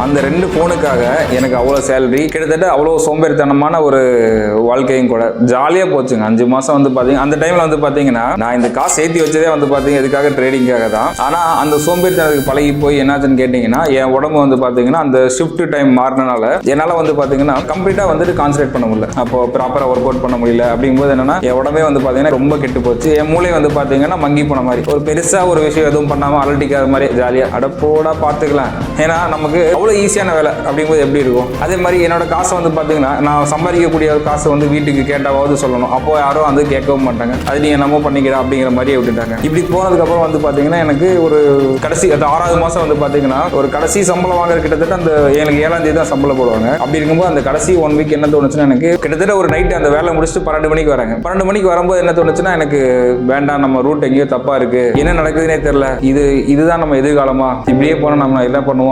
அந்த 2 ஃபோனுக்காக எனக்கு அவ்வளோ சேலரி, கிட்டத்தட்ட அவ்வளோ சோம்பேறித்தனமான ஒரு வாழ்க்கையும் கூட. ஜாலியாக போச்சுங்க 5 மாதம் வந்து பார்த்தீங்கன்னா. அந்த டைமில் வந்து பார்த்தீங்கன்னா நான் இந்த காசு சேர்த்தி வச்சதே வந்து பார்த்தீங்கன்னா எதுக்காக, ட்ரேடிங்காக தான். ஆனால் அந்த சோம்பேறித்தனத்துக்கு பழகி போய் என்னாச்சுன்னு கேட்டிங்கன்னா, என் உடம்பு வந்து பார்த்தீங்கன்னா அந்த ஷிஃப்ட் டைம் மாறினால என்னால் வந்து பார்த்தீங்கன்னா கம்ப்ளீட்டாக வந்துட்டு கான்சன்ட்ரேட் பண்ண முடியல. அப்போ ப்ராப்பராக ஒர்க் அவுட் பண்ண முடியல. அப்படிங்கும்போது என்னன்னா என் உடம்பே வந்து பார்த்தீங்கன்னா ரொம்ப கெட்டு போச்சு. என் மூளை வந்து பார்த்தீங்கன்னா மங்கி போன மாதிரி, ஒரு பெருசாக ஒரு விஷயம் எதுவும் பண்ணாமல் அலட்டிக்காத மாதிரி ஜாலியாக அடப்போடா பார்த்துக்கலாம். ஏன்னா நமக்கு அவ்வளோ ஈஸியான வேலை அப்படிங்கும்போது எப்படி இருக்கும். அதே மாதிரி என்னோட காசை வந்து பார்த்தீங்கன்னா நான் சம்பாதிக்கக்கூடிய காசு வந்து வீட்டுக்கு கேட்டாவது சொல்லணும். அப்போ யாரும் வந்து கேட்கவும் மாட்டாங்க. அது நீ என்னமோ பண்ணிக்கிற அப்படிங்கிற மாதிரியே விட்டுட்டாங்க. இப்படி போனதுக்கப்புறம் வந்து பார்த்தீங்கன்னா எனக்கு ஒரு கடைசி அந்த 6வது மாதம் வந்து பார்த்தீங்கன்னா ஒரு கடைசி சம்பளம் வாங்குற கிட்டத்தட்ட அந்த எனக்கு 7ஆம் தேதி தான் சம்பளம் போடுவாங்க. அப்படி இருக்கும்போது அந்த கடைசி 1 வீக் என்ன தோணுச்சுன்னா, எனக்கு கிட்டத்தட்ட ஒரு நைட்டு அந்த வேலை முடிச்சுட்டு 12 மணிக்கு வராங்க. 12 மணிக்கு வரும்போது என்ன தோணுச்சுன்னா, எனக்கு வேண்டாம், நம்ம ரூட் எங்கேயோ தப்பா இருக்கு, என்ன நடக்குதுன்னே தெரியல, இதுதான் நம்ம எதிர்காலமா, இப்படியே போனால் நம்ம என்ன பண்ணுவோம்